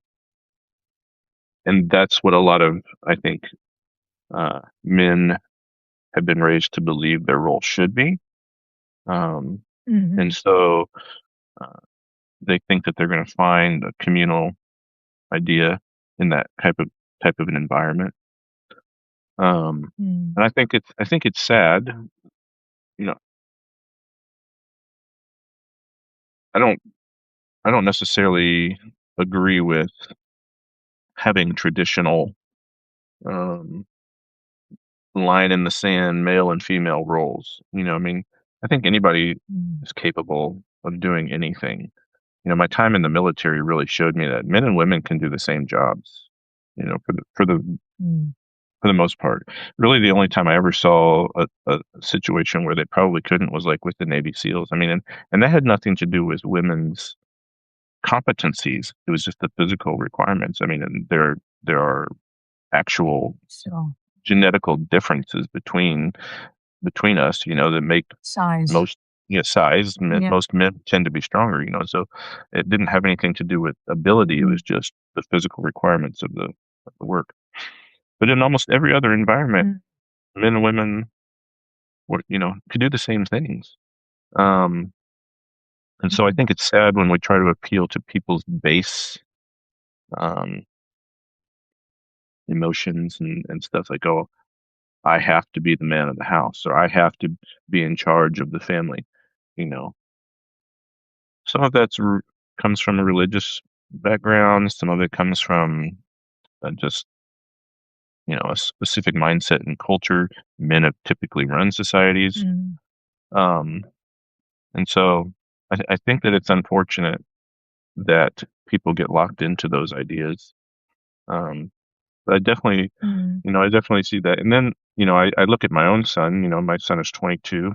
and that's what a lot of, I think, men have been raised to believe their role should be. Um, and Mhm. so uh, they think that they're going to find a communal idea in that type of an environment. Mm. And I think it's sad. You know, I don't I don't necessarily agree with having traditional um, line in the sand male and female roles. I mean, I think anybody Mm. is capable of doing anything. My time in the military really showed me that men and women can do the same jobs. Mm. For the most part. Really, the only time I ever saw a situation where they probably couldn't was like with the Navy SEALs. I mean, and that had nothing to do with women's competencies. It was just the physical requirements. I mean, and there are actual So genetical differences between us, that make size. most size. Yeah. Most men tend to be stronger, so it didn't have anything to do with ability. It Mm. was just the physical requirements of the work. But in almost every other environment, Mm. men and women could do the same things. Um, and so I Mm. think it's sad when we try to appeal to people's base um, emotions and stuff like, oh, I have to be the man of the house or I have to be in charge of the family. You know, some of comes from a religious background. Some of it comes from just, a specific mindset and culture. Men have typically run societies. Mm. Um, and so I think that it's unfortunate that people get locked into those ideas. Um, but Mm. I definitely see that. And then, I look at my own son. My son is 22.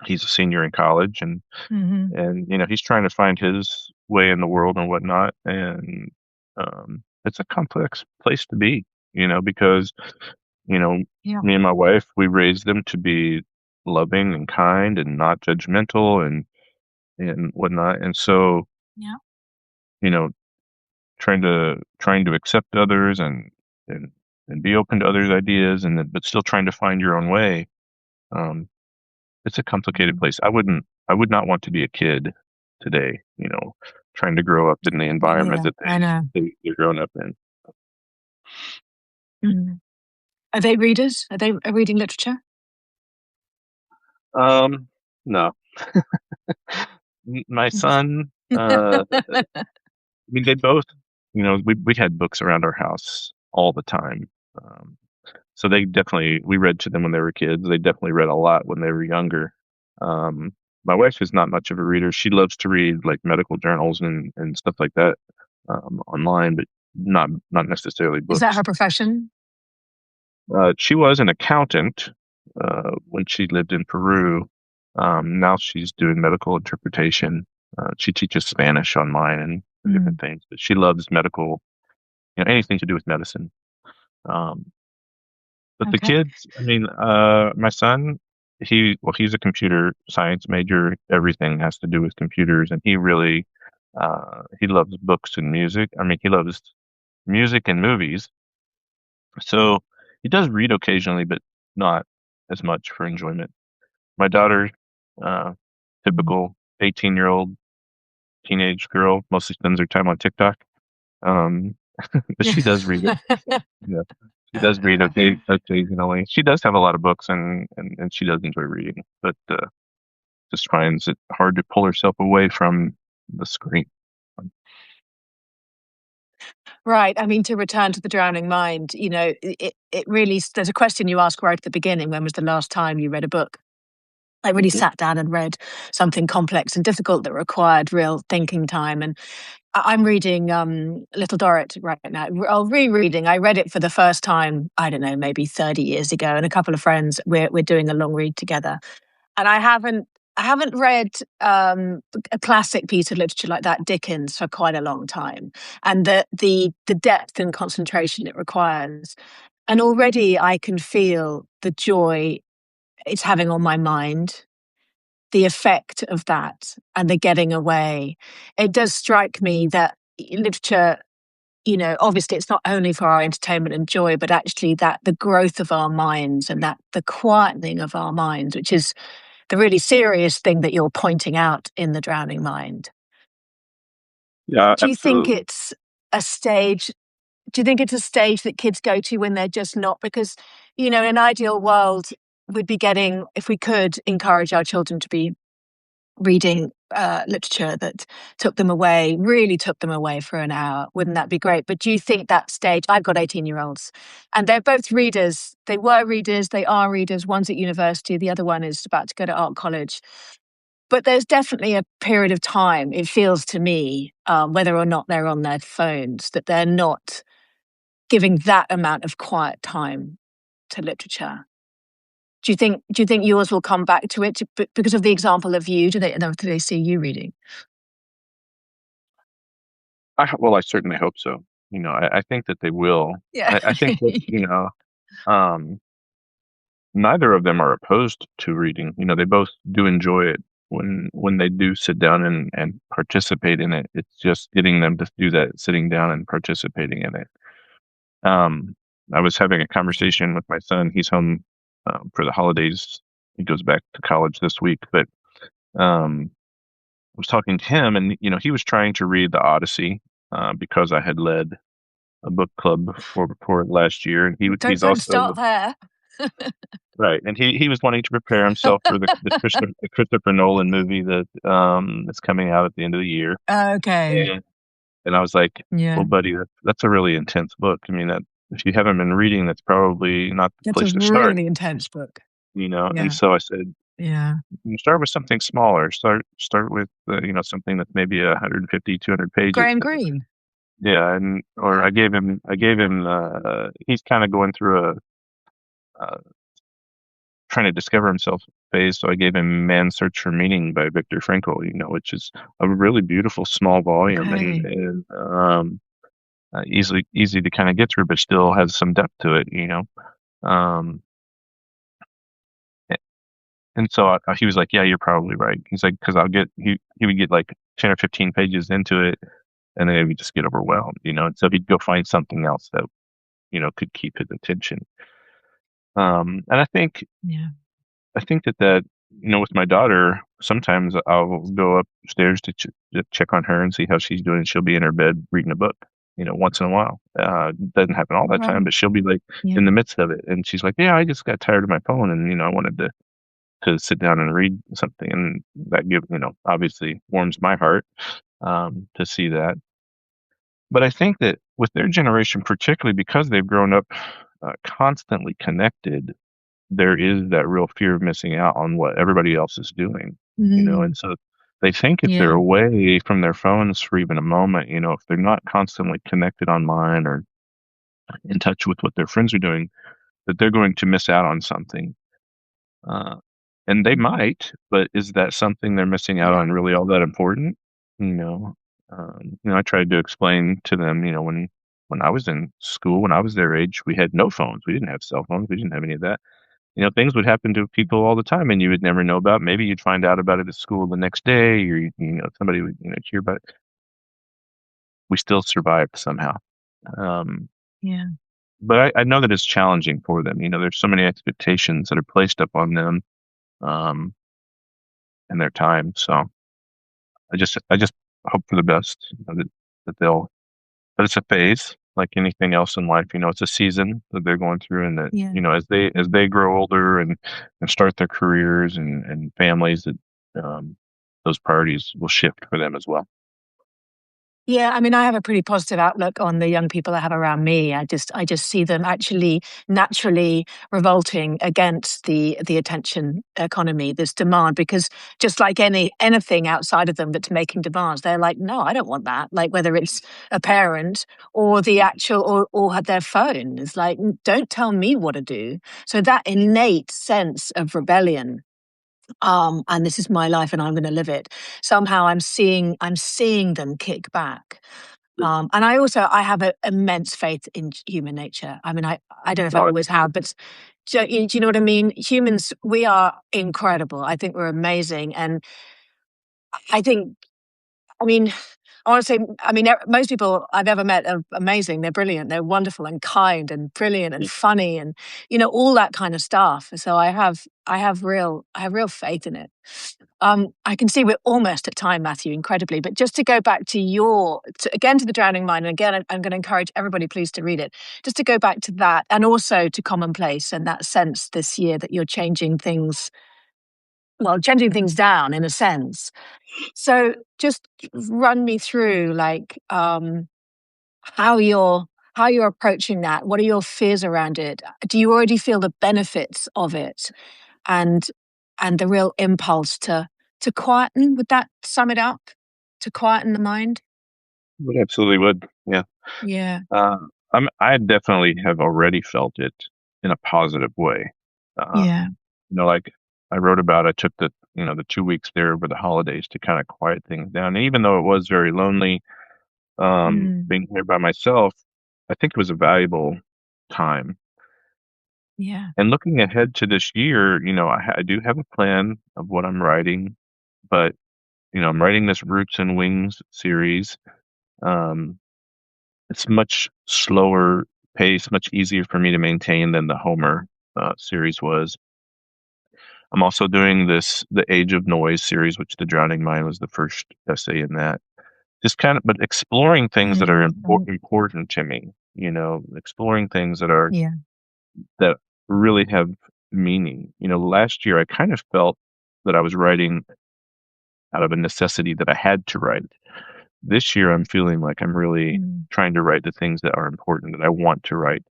He's a senior in college, Mhm. and he's trying to find his way in the world and whatnot. And it's a complex place to be, because you know Yeah. me and my wife, we raised them to be loving and kind and not judgmental and whatnot. And so, Yeah. you know, trying to accept others and and be open to others' ideas but still trying to find your own way. Um, it's a complicated Mm. place. I would not want to be a kid today, trying to grow up in the Me environment neither. that I know. they're grown up in. Mm. Are they readers? Are they reading literature? No. My son, I mean, they both, we had books around our house all the time. Um, So we read to them when they were kids. They definitely read a lot when they were younger. Um, my wife is not much of a reader. She loves to read like medical journals and stuff like that online, but not necessarily Is that books. her profession? She was an accountant when she lived in Peru. Now she's doing medical interpretation. She teaches Spanish online Mm. different things. But she loves medical, anything to do with medicine. Um, but the Okay. kids, I mean, my son, he's a computer science major. Everything has to do with computers, and he loves books and music. I mean, he loves music and movies. So he does read occasionally, but not as much for enjoyment. My daughter, uh, Mm. typical 18-year-old teenage girl, mostly spends her time on TikTok. Um, but she does read it. Yeah. She does read occasionally. She does have a lot of books and she does enjoy reading, but just finds it hard to pull herself away from the screen. Right. I mean, to return to the drowning mind, it really, there's a question you ask right at the beginning. When was the last time you read a book? I really Mhm. sat down and read something complex and difficult that required real thinking time. And I'm reading Little Dorrit right now. Rereading. I read it for the first time, I don't know, maybe 30 years ago, and a couple of friends, we're doing a long read together. And I haven't read a classic piece of literature like that, Dickens, for quite a long time, and the depth and concentration it requires. And already I can feel the joy it's having on my mind, the effect of that, and the getting away. It does strike me that literature, obviously it's not only for our entertainment and joy, but actually that the growth of our minds and that the quietening of our minds, which is the really serious thing that you're pointing out in The Drowning Mind. Yeah, Do you think absolutely. it's a stage? Do you think it's a stage that kids go to when they're just not? Because, in an ideal world, we'd be getting, if we could encourage our children to be reading literature that really took them away for an hour. Wouldn't that be great? But do you think that stage? I've got 18-year-olds, and they're both readers. They were readers, they are readers. One's at university, the other one is about to go to art college. But there's definitely a period of time, it feels to me, whether or not they're on their phones, that they're not giving that amount of quiet time to literature. Do you think yours will come back to it because of the example of you? Do they see you reading? Well, I certainly hope so. I think that they will. Yeah. I think that, um, neither of them are opposed to reading. They both do enjoy it when they do sit down and participate in it. It's just getting them to do that, sitting down and participating in it. Um, I was having a conversation with my son. He's home for the holidays. He goes back to college this week, but I was talking to him, and he was trying to read the Odyssey because I had led a book club for it last year, and Don't he's don't start also there. right, and he was wanting to prepare himself for the Christopher Nolan movie that is coming out at the end of the year, Okay. and I was like, Yeah. well, buddy, that's a really intense book. I mean, that if you haven't been reading, that's probably not the That's a place to start. really intense book. And Yeah. so I said, Yeah. you start with something smaller. Start with something that's maybe 150, 200 pages. Graham Greene. Yeah, and or Yeah. I gave him he's kind of going through a trying to discover himself phase, so I gave him Man's Search for Meaning by Viktor Frankl, which is a really beautiful small volume Okay. and easy to kind of get through, but still has some depth to it. Um, and so he was like, "Yeah, you're probably right." He's like, "Because he would get like 10 or 15 pages into it, and then he would just get overwhelmed. And so he'd go find something else that could keep his attention. And Yeah. I think that with my daughter, sometimes I'll go upstairs to check on her and see how she's doing. She'll be in her bed reading a book, once in a while. Doesn't happen all the time, Right. but she'll be like Yeah. in the midst of it, and she's like, "Yeah, I just got tired of my phone, and I wanted to sit down and read something," and that obviously warms my heart to see that. But I think that with their generation, particularly because they've grown up constantly connected, there is that real fear of missing out on what everybody else is doing. Mm. And so they think if they're Yeah. away from their phones for even a moment, if they're not constantly connected online or in touch with what their friends are doing, that they're going to miss out on something. Uh, and they might, but is that something they're missing out Yeah. on really all that important? You know, I tried to explain to them, when I was in school, when I was their age, we had no phones. We didn't have cell phones. We didn't have any of that. Things would happen to people all the time, and you would never know about. Maybe you'd find out about it at school the next day, or somebody would hear about it. We still survived somehow. Um, Yeah. but I know that it's challenging for them. There's so many expectations that are placed upon them um, in their time. So I just hope for the best, that they'll. But it's a phase, like anything else in life. It's a season that they're going through, and that Yeah. as they grow older and start their careers and families, that those priorities will shift for them as well. Yeah, I mean, I have a pretty positive outlook on the young people I have around me. I just see them actually naturally revolting against the attention economy, this demand, because just like anything outside of them that's making demands, they're like, no, I don't want that. Like whether it's a parent or the actual or their phone, it's like, don't tell me what to do. So that innate sense of rebellion, and this is my life and I'm going to live it. Somehow I'm seeing them kick back. And I have an immense faith in human nature. I mean, I don't know if I No, always have, but do you know what I mean? Humans, we are incredible. I think we're amazing. And I think, I mean, I want to say, I mean, most people I've ever met are amazing. They're brilliant. They're wonderful and kind and brilliant and funny and, all that kind of stuff. So I have real faith in it. I can see we're almost at time, Matthew, incredibly. But just to go back to again to the Drowning Mind, and again, I'm going to encourage everybody, please, to read it. Just to go back to that, and also to Commonplace and that sense this year that you're changing things, well, changing things down in a sense. So just run me through, like, how you're how you're approaching that. What are your fears around it? Do you already feel the benefits of it, and the real impulse to quieten? Would that sum it up? To quieten the mind? it absolutely would. Yeah. Yeah, Uh, I definitely have already felt it in a positive way. yeah, Like I wrote about, I took the 2 weeks there over the holidays to kind of quiet things down. And even though it was very lonely, mm, being here by myself, I think it was a valuable time. yeah, And looking ahead to this year, I do have a plan of what I'm writing, but I'm writing this Roots and Wings series. Um, it's much slower pace, much easier for me to maintain than the Homer series was. I'm also doing the Age of Noise series, which The Drowning Mind was the first essay in that. Just kind of, but exploring things that are mm, important to me, exploring things yeah, that really have meaning. Last year I kind of felt that I was writing out of a necessity that I had to write. This year I'm feeling like I'm really mm, trying to write the things that are important that I want to write.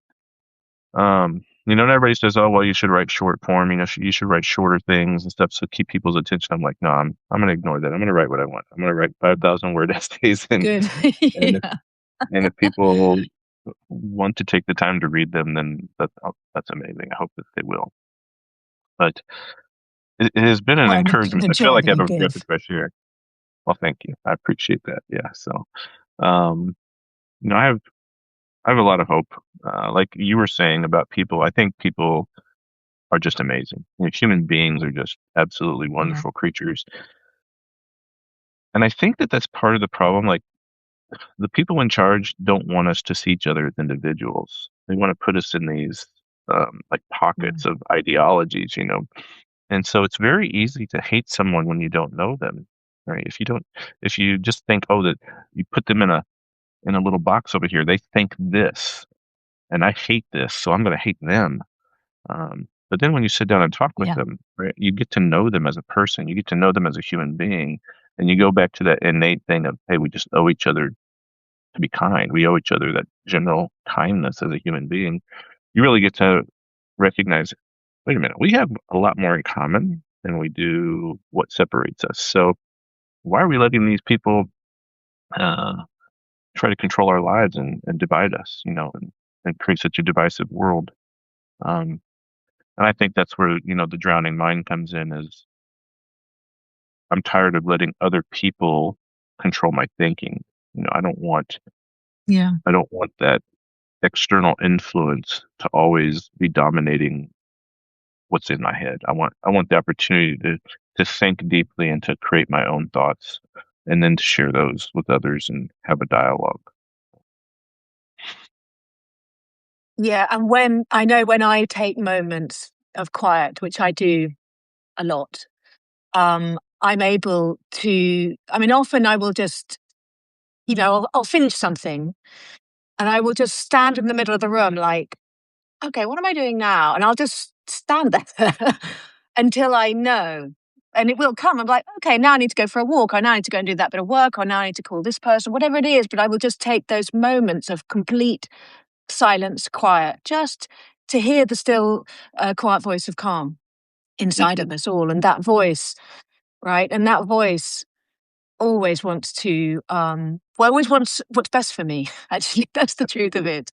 And everybody says, "Oh, well, you should write short form. You should write shorter things and stuff, so keep people's attention." I'm like, no, I'm going to ignore that. I'm going to write what I want. I'm going to write 5,000 word essays, good. and if, Yeah, and if people want to take the time to read them, then that's amazing. I hope that they will. But it has been an the encouragement. I feel joy like that I've you a breath of give. fresh air. Well, thank you. I appreciate that. Yeah. So, um, I have a lot of hope. Like you were saying about people, I think people are just amazing. Human beings are just absolutely Yeah, wonderful creatures. And I think that that's part of the problem. Like the people in charge don't want us to see each other as individuals. They want to put us in these like yeah, pockets of ideologies. And so it's very easy to hate someone when you don't know them, right? If you just think, oh, that you put them in a little box over here, they think this, and I hate this, so I'm going to hate them. But then when you sit down and talk with yeah, them, right, you get to know them as a person. You get to know them as a human being. And you go back to that innate thing of, hey, we just owe each other to be kind. We owe each other that general kindness as a human being. You really get to recognize, wait a minute, we have a lot more in common than we do what separates us. So why are we letting these people uh, try to control our lives and divide us, and create such a divisive world? Um, And I think that's where, the drowning mind comes in is I'm tired of letting other people control my thinking. Yeah. I don't want that external influence to always be dominating what's in my head. I want the opportunity to think deeply and to create my own thoughts and then to share those with others and have a dialogue. Yeah. And when I take moments of quiet, which I do a lot, I'm able to, I mean, often I will just, I'll finish something and I will just stand in the middle of the room like, okay, what am I doing now? And I'll just stand there until I know. And it will come. I'm like, okay, now I need to go for a walk. Or now I need to go and do that bit of work. Or now I need to call this person, whatever it is. But I will just take those moments of complete silence, quiet, just to hear the still, quiet voice of calm inside of us all. And that voice, right? And that voice always wants to, always wants what's best for me. Actually, that's the truth of it.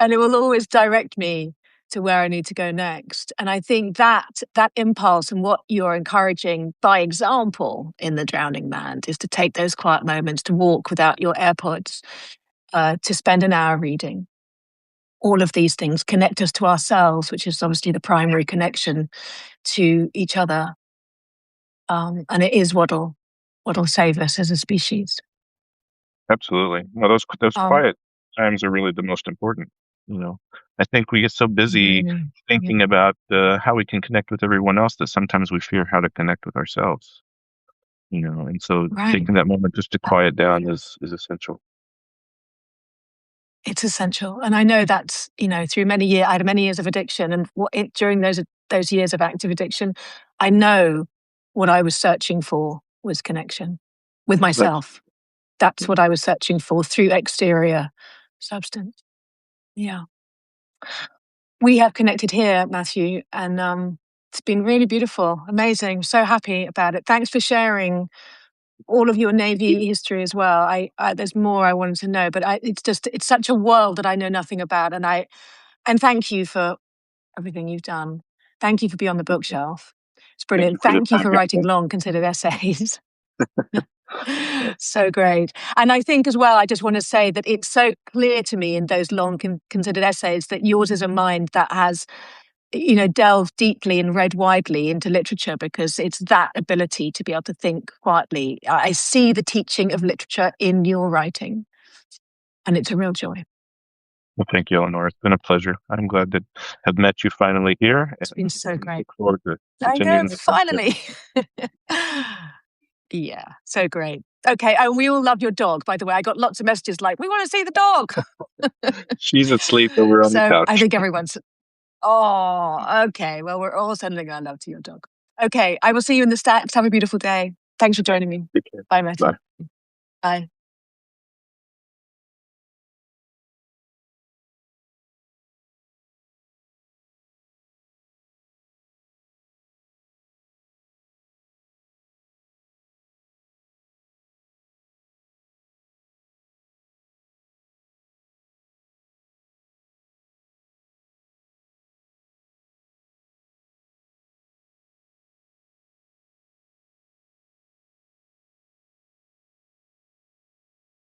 And it will always direct me to where I need to go next. And I think that impulse and what you're encouraging by example in The Drowning Man is to take those quiet moments, to walk without your AirPods, to spend an hour reading. All of these things connect us to ourselves, which is obviously the primary connection to each other. And it is what'll save us as a species. Absolutely. Well, those Um, quiet times are really the most important. You know, I think we get so busy really, yeah, thinking about how we can connect with everyone else that sometimes we fear how to connect with ourselves. And so right. taking that moment just to quiet down is essential. It's essential, and I know that's through many years. I had many years of addiction, and during those years of active addiction, I know what I was searching for was connection with That's myself. That's what I was searching for through exterior substance. Yeah. We have connected here, Matthew, and it's been really beautiful, amazing. So happy about it. Thanks for sharing all of your Navy history as well. There's more I wanted to know, but it's such a world that I know nothing about, and thank you for everything you've done. Thank you for being on the bookshelf. It's Thank you brilliant. for the Thank you time. for writing long, considered essays. So great. And I think as well, I just want to say that it's so clear to me in those long considered essays that yours is a mind that has, delved deeply and read widely into literature, because it's that ability to be able to think quietly. I see the teaching of literature in your writing, and it's a real joy. Well, thank you, Eleanor. It's been a pleasure. I'm glad to have met you finally here It's been and so great. look forward to I know, continuing the friendship. finally. Yeah, so great. Okay, and we all love your dog, by the way. I got lots of messages like, we want to see the dog. She's asleep over on the So I couch. think everyone's, oh, okay. Well, we're all sending our love to your dog. Okay, I will see you in the States. Have a beautiful day. Thanks for joining me. Take care. Bye, Bye. Matthew. Bye.